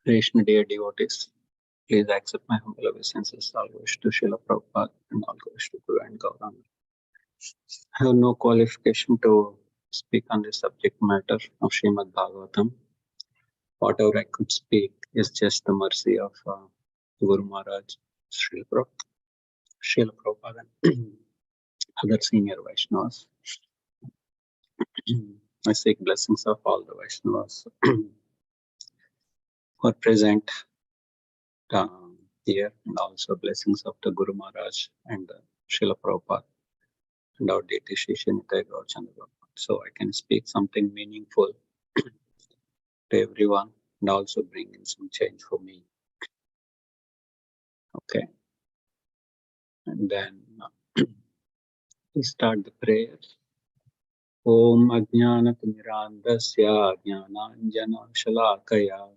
Krishna dear devotees, please accept my humble obeisances. All goes to Srila Prabhupada and all goes to Guru and Gauranga. I have no qualification to speak on the subject matter of Srimad Bhagavatam. Whatever I could speak is just the mercy of Guru Maharaj, Srila Prabhupada, and other senior Vaishnavas. I seek blessings of all the Vaishnavas who are present here, and also blessings of the Guru Maharaj and Srila Prabhupada and our deity Sri Chandra. So I can speak something meaningful to everyone and also bring in some change for me. Okay. And then we start the prayers. Om Ajnanatimirandasya Jnananjana Shalakaya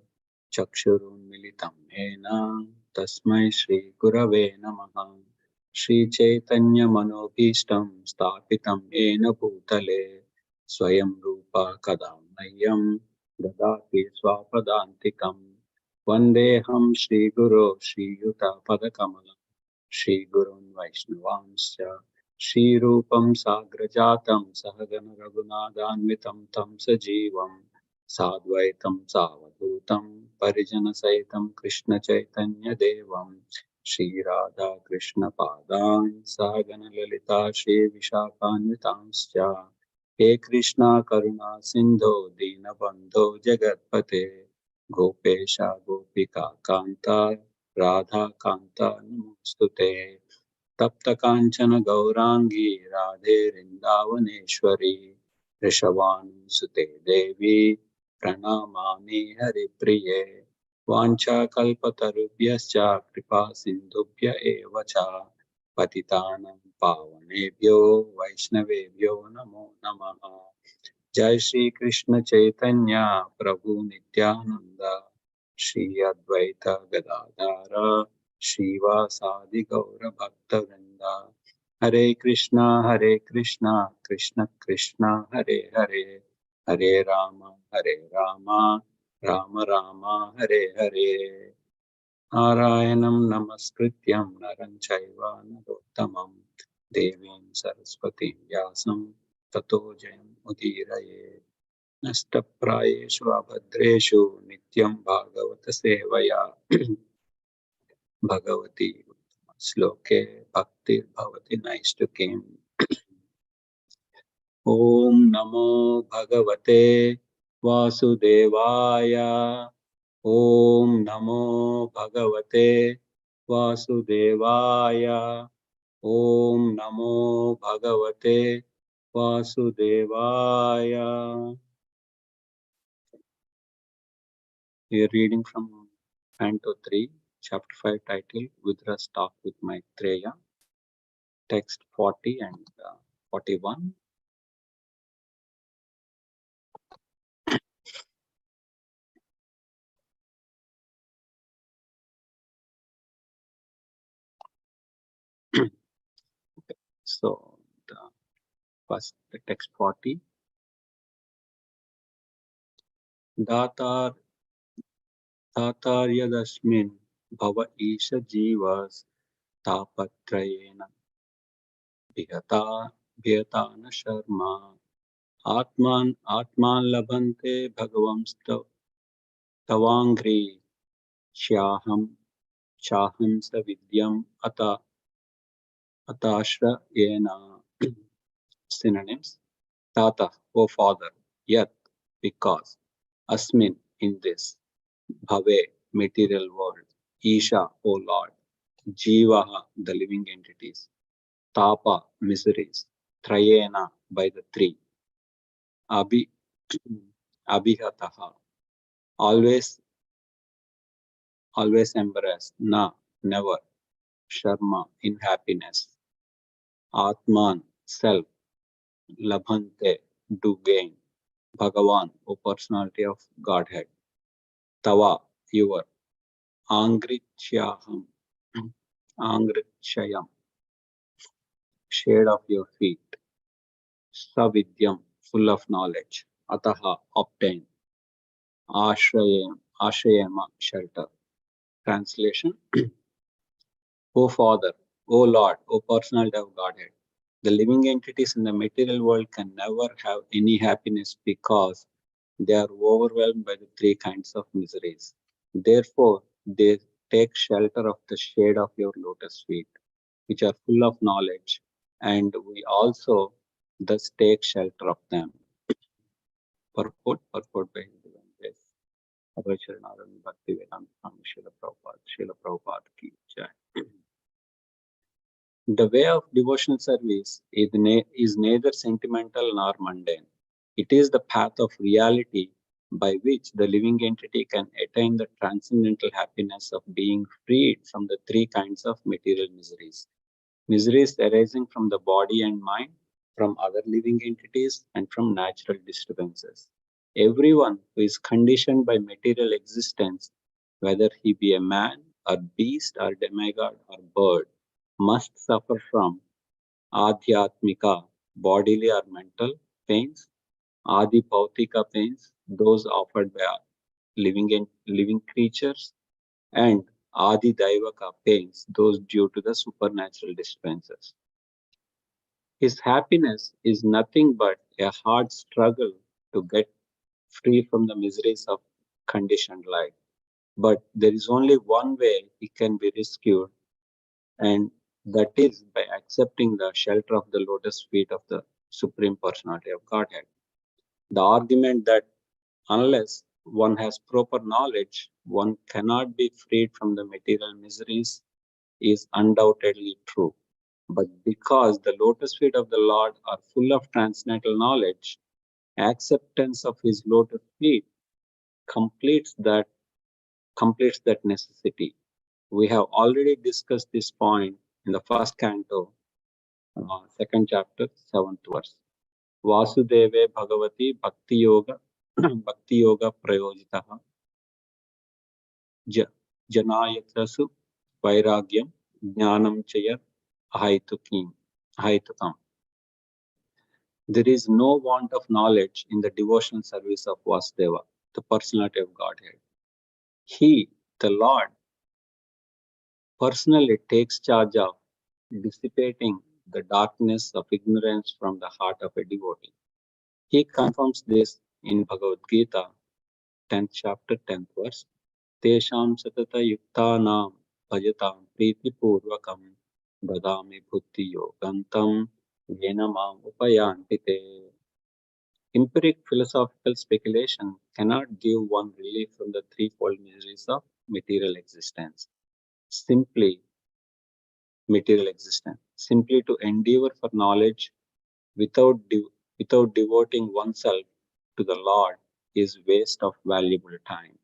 Chakshurun Militam Ena Tasmai Shri Gurave Namaha Shri Chaitanya Manobhishtam Stapitam Ena Bhutale Swayam Rupa Kadam Nayyam Dadati Swapadantikam Vandeham Shri Guru Shri Yuta Padakamalam Shri Gurun Vaishnavansya Shri Rupam Sagrajatam Sahagana Raghunathanvitam Tam Sajivam Sadvaitam Savadhutam Parijana Saitam Krishna Chaitanya Devam Shri Radha Krishna Padan Sahagana Lalita Shri Vishakhanvitanscha He Krishna Karuna Sindho Dinabandho Jagatpate Gopesha Gopika Kanta Radha Kanta Namostute Tapta Kanchana Gaurangi Radhe Vrindavaneshwari Rishabhanusute Devi Pranamami Haripriye Vancha Kalpatarubhyascha Kripa Sindhubhya Evacha Patitanam Pavanebhyo Vaishnavebhyo Namo Namaha Jai Shri Krishna Chaitanya Prabhu Nityananda Shri Advaita Gadadhara Srivasadi Gaura Bhakta Vrinda Hare Krishna Krishna Krishna Hare Hare Hare Rama Rama Rama Hare Hare Narayanam Namaskrityam Naram Chaiva Narottamam Devim Saraswati Vyasam Tato Jayam Udiraye Nashtaprayeshu Abhadreshu Nityam Bhagavata Sevaya Bhagavati Sloke Bhakti Bhavati Naistukim Om Namo Bhagavate Vasudevaya Om Namo Bhagavate Vasudevaya Om Namo Bhagavate Vasudevaya. We are reading from Canto 3, Chapter 5, titled Vidra's Talk with Maitreya, text 40 and 41. So, first, the text 40. Datar Yadasmin Bhava Isha Jivas Tapatrayena Bhyatana Sharma Atman Labhante Bhagavam Tavangri Shaham Savidyam Atashra Yena. Synonyms. Tata, O Father, Yat, because, Asmin, in this, Bhave, material world, Isha, O Lord, Jivaha, the living entities, Tapa, miseries, Trayena, by the three, Abhihataha, always embarrassed, Na, never, Sharma, in happiness, Atman, self, Labhante, do gain, Bhagavan, O personality of Godhead, Tava, your, Angrithyaham, Angrithyayam, shade of your feet, Savidyam, full of knowledge, Ataha, obtain, Ashrayam, Ashrayama, shelter. Translation: O Father, O Lord, O Personality of Godhead, the living entities in the material world can never have any happiness because they are overwhelmed by the three kinds of miseries. Therefore, they take shelter of the shade of your lotus feet, which are full of knowledge, and we also thus take shelter of them. Purport by His Divine Grace. Abhacharanaram Bhakti Vedanta Swami Srila Prabhupada ki jai. The way of devotional service is neither sentimental nor mundane. It is the path of reality by which the living entity can attain the transcendental happiness of being freed from the three kinds of material miseries. Miseries arising from the body and mind, from other living entities, and from natural disturbances. Everyone who is conditioned by material existence, whether he be a man, or beast, or demigod, or bird, must suffer from adhyatmika, bodily or mental pains, adi bhautika pains, those offered by living creatures, and adi daivaka pains, those due to the supernatural disturbances. His happiness is nothing but a hard struggle to get free from the miseries of conditioned life. But there is only one way he can be rescued, and that is by accepting the shelter of the lotus feet of the Supreme Personality of Godhead. The argument that unless one has proper knowledge, one cannot be freed from the material miseries is undoubtedly true. But because the lotus feet of the Lord are full of transcendental knowledge, acceptance of his lotus feet completes that necessity. We have already discussed this point in the first canto, second chapter, 7th verse. Vasudeve Bhagavati Bhakti Yoga Bhakti Yoga Prayojitaha Janayatasu Vairagyam Jnanam Chayat Ahaitukam. There is no want of knowledge in the devotional service of Vasudeva, the personality of Godhead. He, the Lord, personally takes charge of dissipating the darkness of ignorance from the heart of a devotee. He confirms this in Bhagavad Gita, 10th chapter, 10th verse. Tesham satata yuktanam bhajatam priti purvakam dadami bhutti yogantam yena mam upayanti te. Empiric philosophical speculation cannot give one relief from the threefold miseries of material existence. Simply to endeavor for knowledge without devoting oneself to the Lord is waste of valuable time.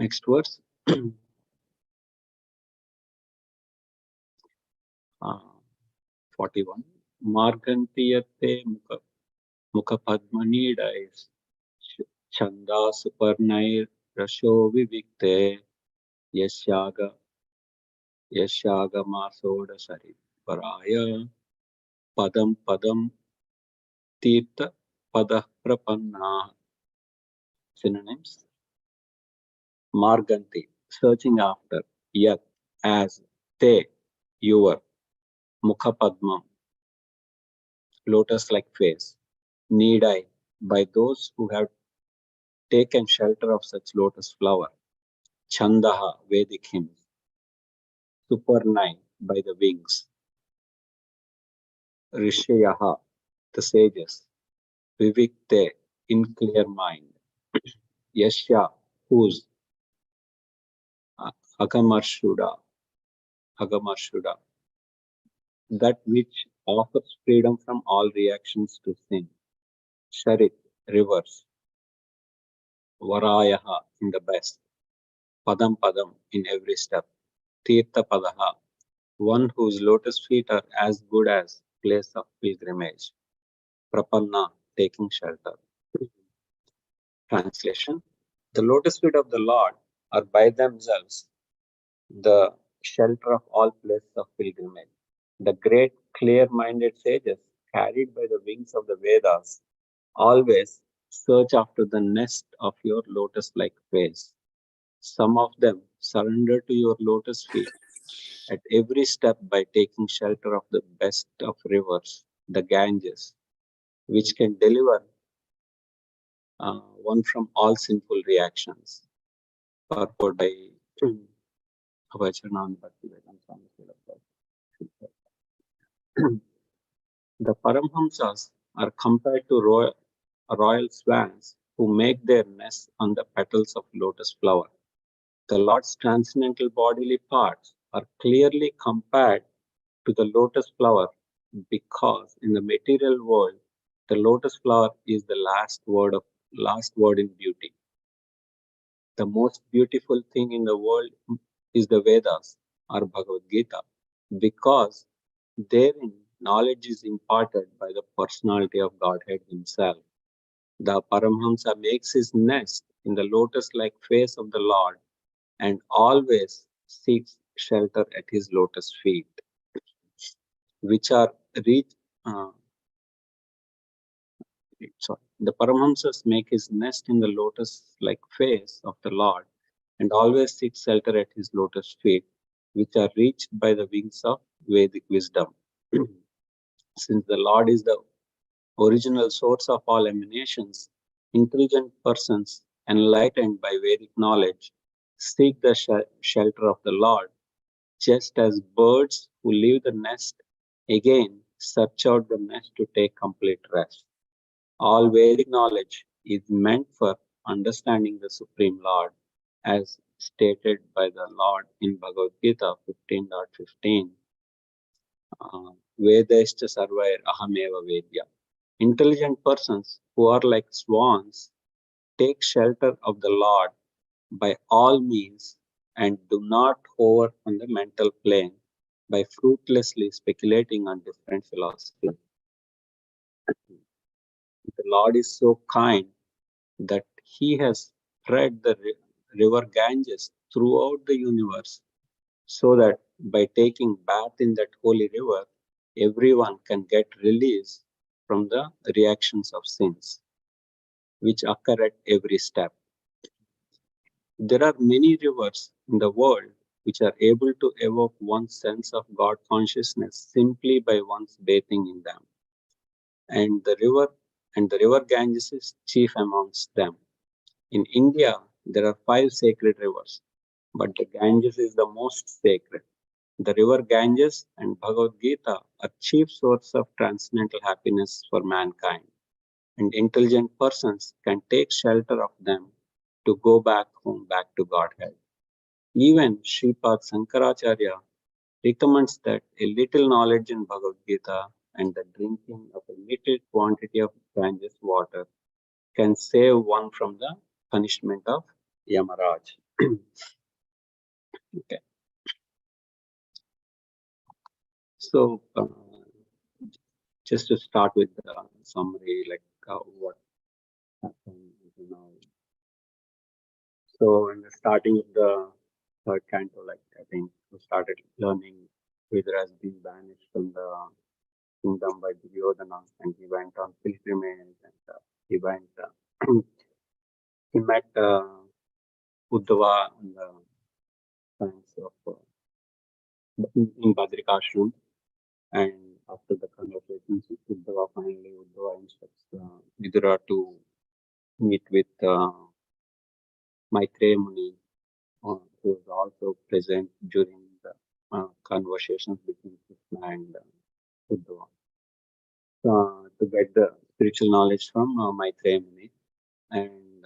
Next verse. 41. Margantiyate mukha padmanidais chanda suparnair rasho vivikte yasyaga masoda sari paraya padam tirtha padah prapanna. Synonyms: Marganti, searching after; yat, as; te, your; mukhapadmam, lotus-like face; needai, by those who have taken shelter of such lotus flower; chandaha, Vedic hymns; supernai, by the wings; rishayaha, the sages; vivikte, in clear mind; yashya, whose; agamarshuda, that which offers freedom from all reactions to sin; sharit, rivers; varayaha, in the best; padam, in every step; tirtha padaha, one whose lotus feet are as good as place of pilgrimage; prapanna, taking shelter. Translation: the lotus feet of the Lord are by themselves the shelter of all places of pilgrimage. The great clear-minded sages, carried by the wings of the Vedas, Always search after the nest of your lotus-like face. Some of them surrender to your lotus feet at every step by taking shelter of the best of rivers, the Ganges, which can deliver one from all sinful reactions. Purport by Abhacharnan Bhaktivedanta Swami Srila Prabhupada. The Paramhamsas are compared to royal swans who make their nests on the petals of lotus flower. The Lord's transcendental bodily parts are clearly compared to the lotus flower because in the material world, the lotus flower is the last word in beauty. The most beautiful thing in the world is the Vedas or Bhagavad Gita because therein knowledge is imparted by the personality of Godhead Himself. The Paramhamsa makes his nest in the lotus-like face of the Lord and always seeks shelter at his lotus feet, which are reached. The Paramahamsas make his nest in the lotus-like face of the Lord and always seek shelter at his lotus feet, which are reached by the wings of Vedic wisdom. Since the Lord is the original source of all emanations, intelligent persons enlightened by Vedic knowledge seek the shelter of the Lord, just as birds who leave the nest again search out the nest to take complete rest. All Vedic knowledge is meant for understanding the Supreme Lord, as stated by the Lord in Bhagavad Gita 15.15. Vedascha sarvair ahameva vedya. Intelligent persons who are like swans take shelter of the Lord by all means and do not hover on the mental plane by fruitlessly speculating on different philosophies. The Lord is so kind that He has spread the river Ganges throughout the universe so that by taking bath in that holy river, everyone can get release from the reactions of sins, which occur at every step. There are many rivers in the world which are able to evoke one's sense of God consciousness simply by one's bathing in them. And the river Ganges is chief amongst them. In India, there are 5 sacred rivers, but the Ganges is the most sacred. The river Ganges and Bhagavad Gita are chief source of transcendental happiness for mankind, and intelligent persons can take shelter of them to go back home, back to Godhead. Even Sripad Sankaracharya recommends that a little knowledge in Bhagavad Gita and the drinking of a little quantity of Ganges water can save one from the punishment of Yamaraj. Okay. So, just to start with the summary, like what happened now. So, in the starting of the third canto, like I think we started learning Vidura has been banished from the kingdom by Duryodhana, and he went on pilgrimage, and he went. He met Uddhava on the banks of in Badrikashram, and after the conversations with Uddhava, finally Uddhava instructs Vidura to meet with Maitreya Muni, who was also present during the conversations between Krishna and Uddhava, to get the spiritual knowledge from Maitreya Muni. And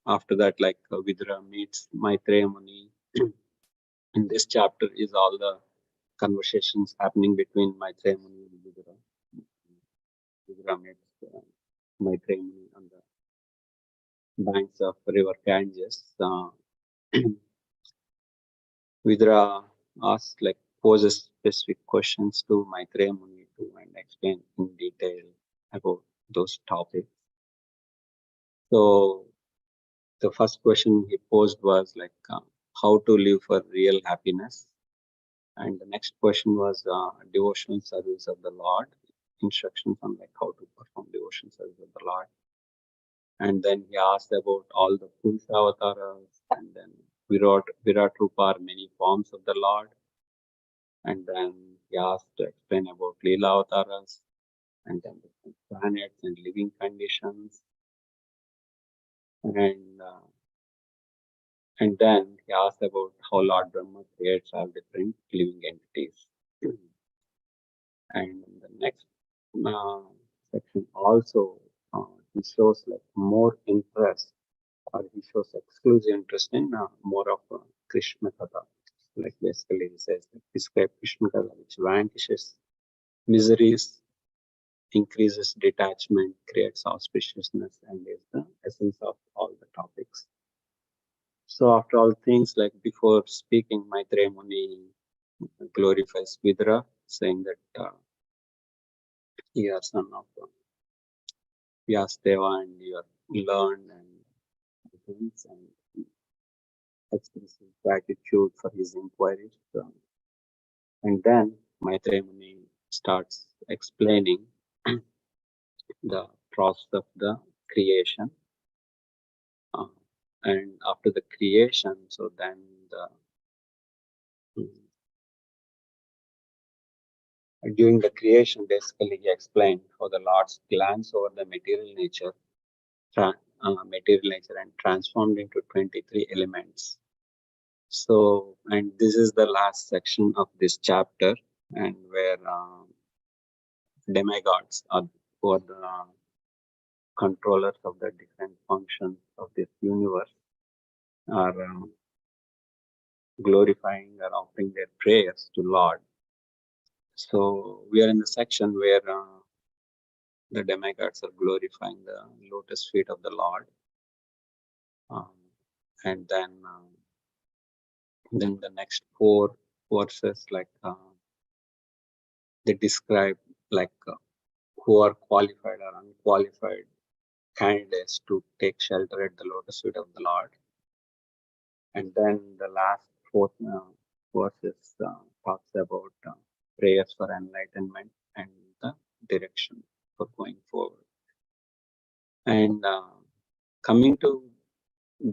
after that, like Vidura meets Maitreya Muni. In this chapter is all the conversations happening between Maitreya Muni and Vidura. Vidura meets Maitreya Muni on the banks of river Ganges. Vidura asks, like, poses specific questions to Maitreya Muni to and explain in detail about those topics. So the first question he posed was like how to live for real happiness, and the next question was devotional service of the Lord instructions on like how to perform devotion service of the Lord. And then he asked about all the Purusha avatars, and then Virat Rupa are many forms of the Lord. And then he asked to explain about Leela avatars, and then different planets and living conditions. And then he asked about how Lord Brahma creates all different living entities. And in the next section also, he shows like more interest, or he shows exclusive interest in more of Krishna Katha. Like basically he says, like, describe Krishna Katha, which vanquishes miseries, increases detachment, creates auspiciousness, and is the essence of all the topics. So after all things, like before speaking, Maitreya Muni glorifies Vidra, saying that you are son of Vyasdeva and you are learned and things, and expresses gratitude for his inquiries. And then Maitreya Muni starts explaining the process of the creation. And after the creation, so then during the creation, basically he explained how the Lord's glance over the material nature and transformed into 23 elements. So, and this is the last section of this chapter, and where demigods are, who are the controllers of the different functions of this universe, are glorifying or offering their prayers to Lord. So we are in the section where the demigods are glorifying the lotus feet of the Lord, and then the next 4 verses, like they describe like who are qualified or unqualified candidates to take shelter at the lotus feet of the Lord. And then the last 4 verses talks about prayers for enlightenment and the direction for going forward. And coming to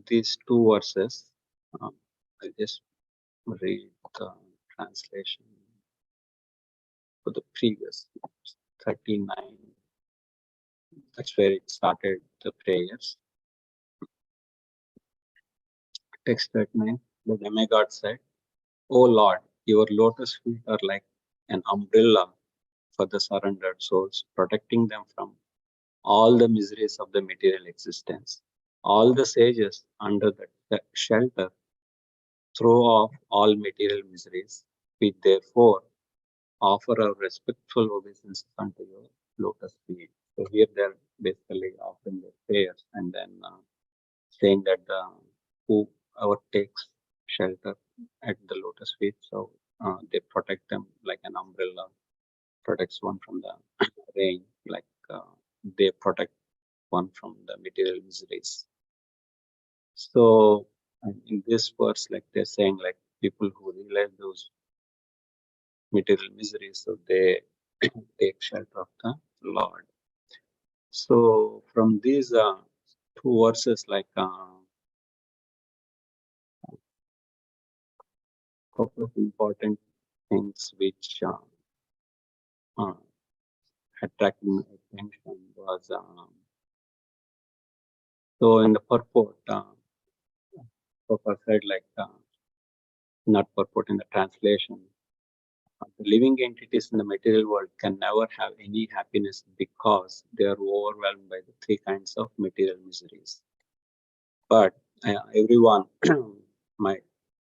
these 2 verses, I'll just read the translation for the previous 39. That's where it started the prayers. Text 39. The demigod said, "O Lord, your lotus feet are like an umbrella for the surrendered souls, protecting them from all the miseries of the material existence. All the sages under the shelter throw off all material miseries. We therefore offer our respectful obeisances unto your lotus feet." So here they're basically offering their prayers, and then saying that whoever takes shelter at the lotus feet, so they protect them like an umbrella protects one from the rain, like they protect one from the material miseries. So in this verse, like they're saying, like people who realize those material miseries, so they take shelter of the Lord. So from these 2 verses, like couple of important things which attracted my attention was so in the purport, Papa said like not purport in the translation. The living entities in the material world can never have any happiness because they are overwhelmed by the 3 kinds of material miseries. But everyone might,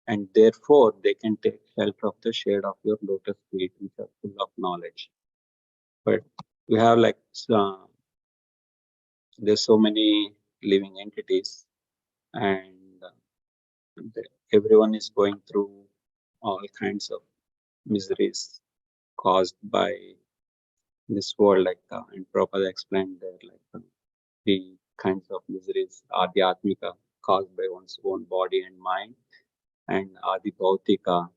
and therefore they can take shelter of the shade of your lotus feet, which are full of knowledge. But we have like there's so many living entities, and everyone is going through all kinds of miseries caused by this world, like and Prabhupada explained there, like 3 kinds of miseries: Adhyatmika, caused by one's own body and mind, and Adi Bhautika,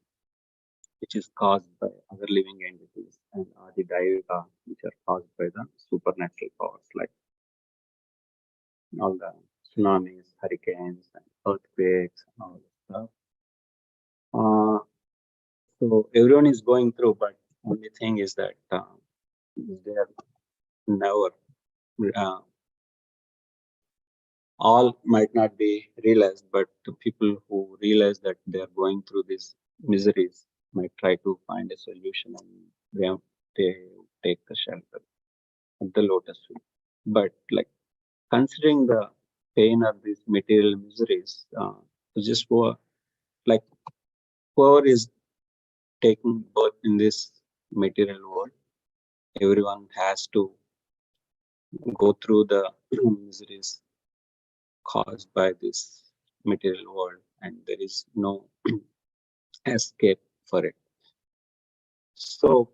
which is caused by other living entities, and Adi Daivika, which are caused by the supernatural powers, like all the tsunamis, hurricanes, and earthquakes, and all that stuff. So everyone is going through, but only thing is that they are never uh, all might not be realized, but the people who realize that they are going through these miseries might try to find a solution, and they take the shelter at the lotus feet. But like considering the pain of these material miseries, just like whoever is taking birth in this material world, everyone has to go through the miseries caused by this material world, and there is no escape for it. So,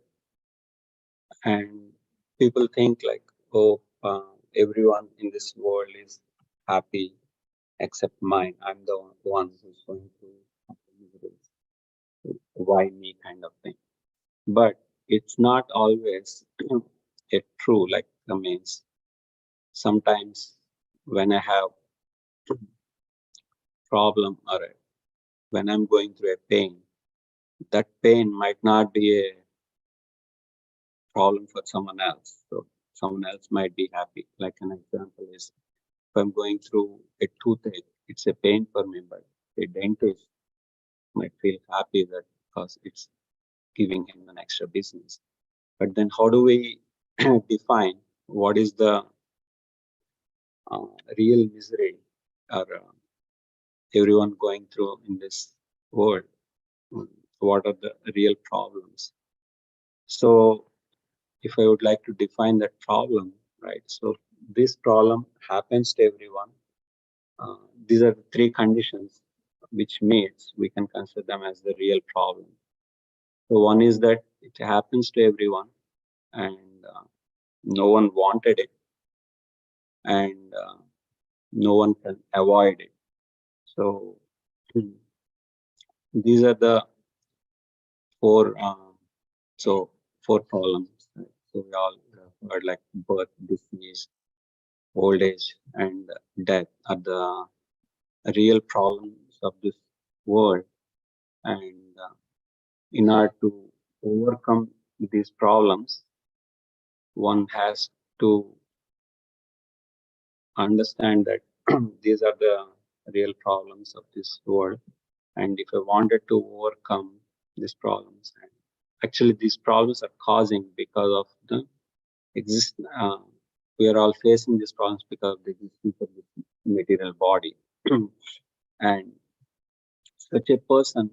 and people think like, oh, everyone in this world is happy except mine. I'm the one who's going through miseries. Why me, kind of thing. But it's not always a true. Like, I means sometimes when I have problem or when I'm going through a pain, that pain might not be a problem for someone else. So someone else might be happy. Like an example is if I'm going through a toothache, it's a pain for me, but a dentist might feel happy that because it's giving him an extra business. But then how do we define what is the real misery or everyone going through in this world? What are the real problems? So if I would like to define that problem, right? So this problem happens to everyone. These are the three conditions which meets, we can consider them as the real problem. So one is that it happens to everyone and no one wanted it, and no one can avoid it. So these are the four four problems. Right? So we all heard like birth, disease, old age, and death are the real problems of this world. And in order to overcome these problems, one has to understand that these are the real problems of this world. And if I wanted to overcome these problems, and actually these problems are causing because of the exist. We are all facing these problems because of the existence of this material body, and such a person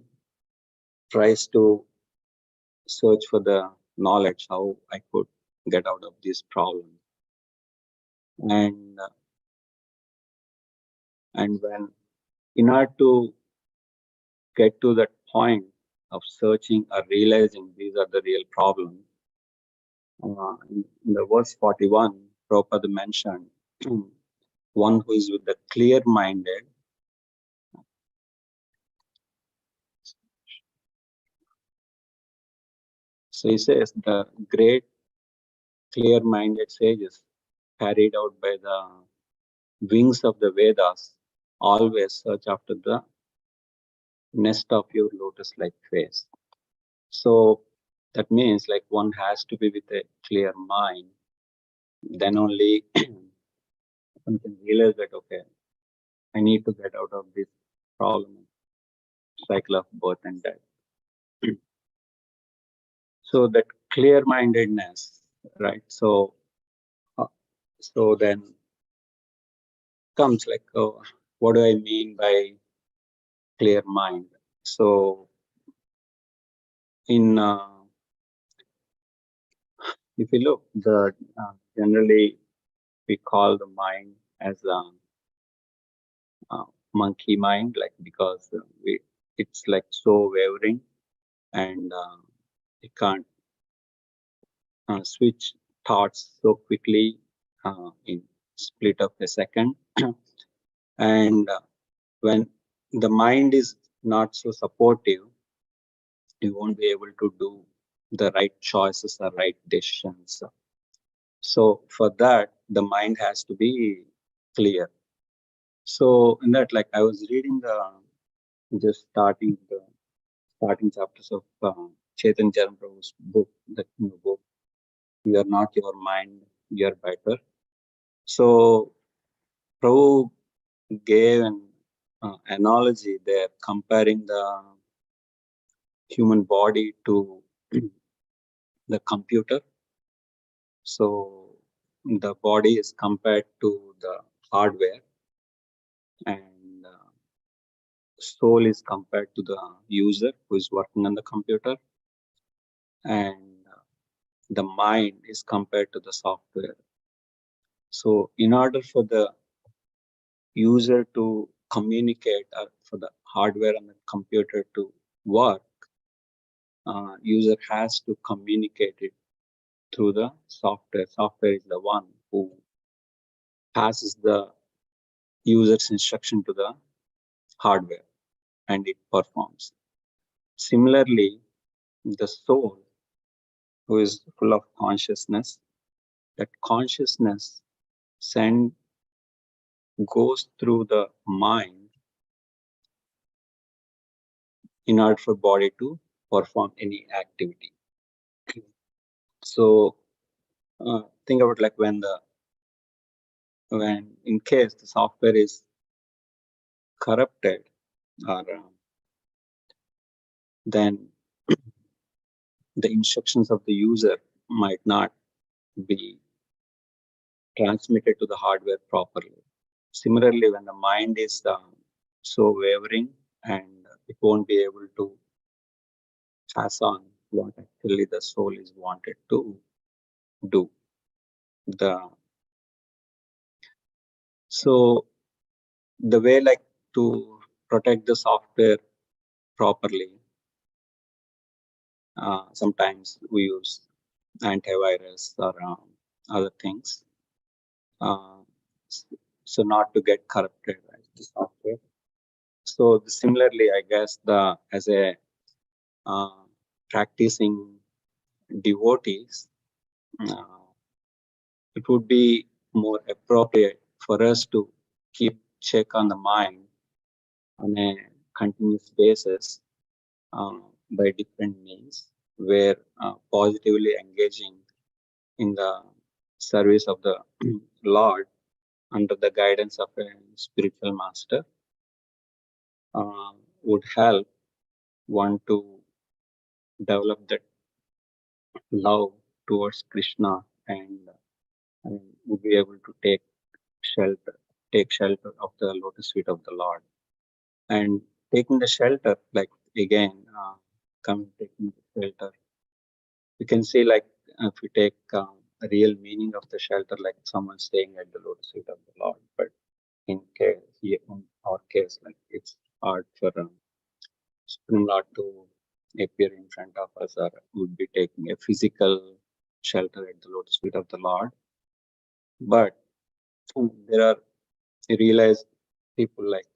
tries to search for the knowledge how I could get out of this problem. And when in order to get to that point of searching or realizing these are the real problems, in the verse 41, Prabhupada mentioned one who is with the clear-minded. So he says the great clear-minded sages carried out by the wings of the Vedas always search after the nest of your lotus-like face. So that means like one has to be with a clear mind. Then only one can realize that, okay, I need to get out of this problem, cycle of birth and death. So that clear-mindedness, right? Uh, so then comes like, oh, what do I mean by clear mind? So in if you look, the generally we call the mind as a monkey mind, like because it's like so wavering, and it can't switch thoughts so quickly in split of a second. And when the mind is not so supportive, you won't be able to do the right choices or right decisions. So for that, the mind has to be clear. So in that, like I was reading just starting the starting chapters of Chaitanya Prabhu's book, the new book, "You Are Not Your Mind, You Are Better." So Prabhu gave an analogy there, comparing the human body to the computer. So the body is compared to the hardware, and soul is compared to the user who is working on the computer, and the mind is compared to the software. So in order for the user to communicate, or for the hardware and the computer to work, user has to communicate it through the software. Software is the one who passes the user's instruction to the hardware, and it performs. Similarly, the soul, who is full of consciousness, that consciousness goes through the mind in order for body to perform any activity. So think about like when in case the software is corrupted, or then the instructions of the user might not be transmitted to the hardware properly. Similarly, when the mind is so wavering, and it won't be able to pass on what actually the soul is wanted to do. So the way like to protect the software properly, sometimes we use antivirus or other things, uh, so not to get corrupted, right, the software. So similarly, I guess as a uh, practicing devotees, uh, it would be more appropriate for us to keep check on the mind on a continuous basis, by different means, where positively engaging in the service of the Lord under the guidance of a spiritual master would help one to develop that love towards Krishna, and would be able to take shelter of the lotus feet of the Lord. And taking the shelter, like again, taking the shelter, you can see like if you take a real meaning of the shelter, like someone staying at the lotus feet of the Lord. But in our case, like it's hard for Supreme Lord to appear in front of us, or would be taking a physical shelter at the lotus feet of the Lord. But there are realized people like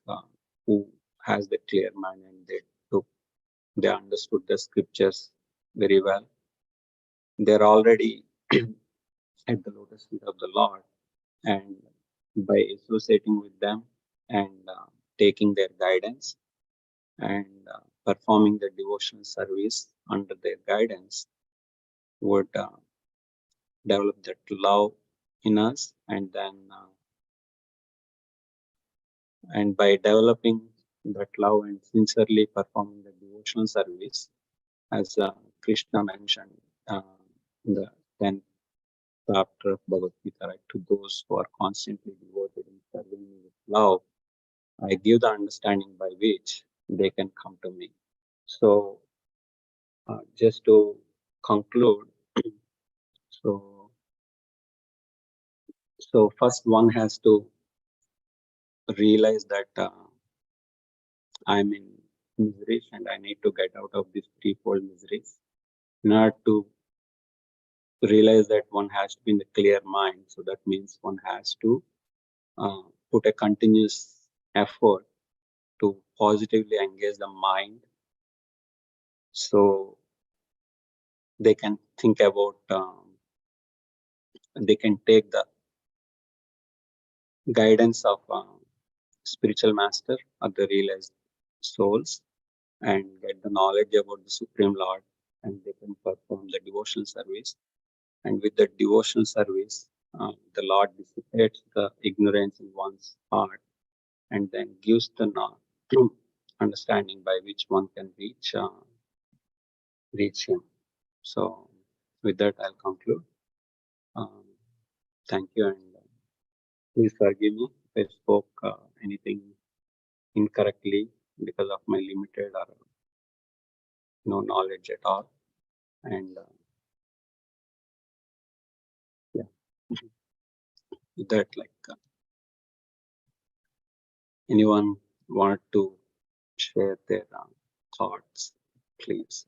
who has the clear mind, and they understood the scriptures very well. They're already at the lotus feet of the Lord, and by associating with them, and taking their guidance, and performing the devotional service under their guidance, would develop that love in us, and then and by developing that love and sincerely performing the devotional service, as Krishna mentioned in the 10th chapter of Bhagavad Gita, right, to those who are constantly devoted in serving me with love, I give the understanding by which they can come to me. So just to conclude, so first one has to realize that I'm in misery, and I need to get out of these threefold miseries. In order to realize that, one has to be in the clear mind. So that means one has to put a continuous effort to positively engage the mind, So they can think about, they can take the guidance of spiritual master or the realized souls and get the knowledge about the Supreme Lord, and they can perform the devotional service. And with the devotional service, the Lord dissipates the ignorance in one's heart and then gives the understanding by which one can reach Him. So, with that, I'll conclude. Um, Thank you, and please forgive me if I spoke anything incorrectly because of my limited or no knowledge at all. And yeah, with that, like anyone want to share their thoughts, please.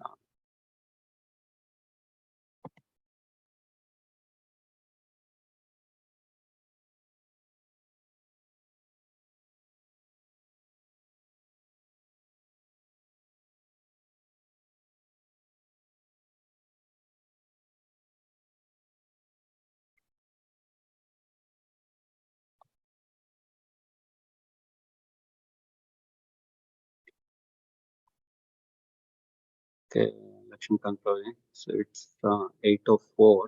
Okay, Lakshmikant Prabhu. So it's 8:04.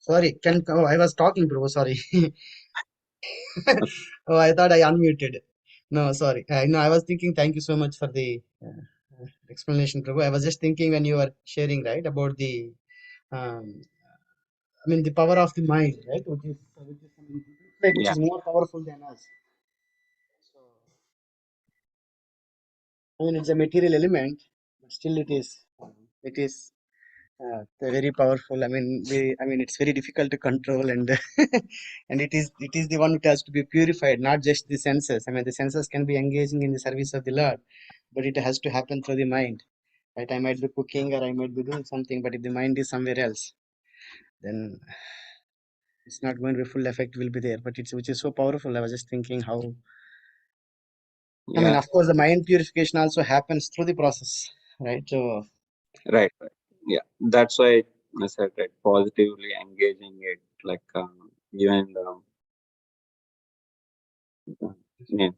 Sorry, I was talking, bro. Sorry. Oh, I thought I unmuted. No, sorry. No, I was thinking. Thank you so much for the explanation, Prabhu. I was just thinking when you were sharing, right, about the, um, I mean, the power of the mind, right, which Yeah, is more powerful than us. So, I mean, it's a material element, but still it is very powerful. I mean, it's very difficult to control, and and it is the one which has to be purified, not just the senses. I mean, the senses can be engaging in the service of the Lord, but it has to happen through the mind. Right? I might be cooking or I might be doing something, but if the mind is somewhere else, then it's not going to be full effect will be there. But it's which is so powerful. I was just thinking how. I mean, yeah, of course, the mind purification also happens through the process, right? So, right, right. Yeah, that's why I said right, positively engaging it, like even yeah,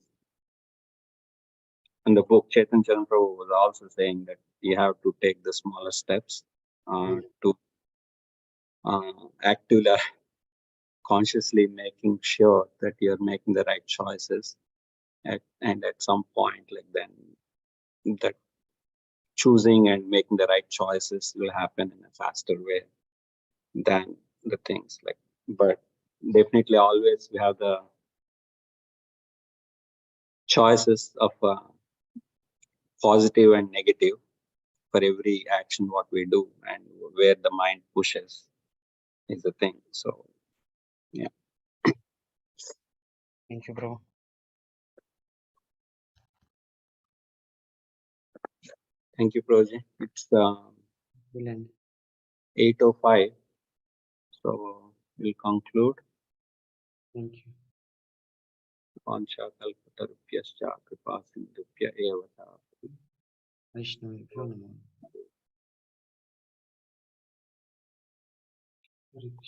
in the book, Chetan Chandra Prabhu was also saying that you have to take the smaller steps to actively, consciously making sure that you're making the right choices. And at some point, like then that choosing and making the right choices will happen in a faster way than the things like. But definitely, always we have the choices of positive and negative for every action what we do, and where the mind pushes is the thing. So yeah, thank you, bro. thank you, Proji. It's Brilliant. 8:05, so we'll conclude. Thank you. Panchakalpatarupyascha kripasindhubhya eva cha. Vaishnavibhyo namo. Hare Krishna.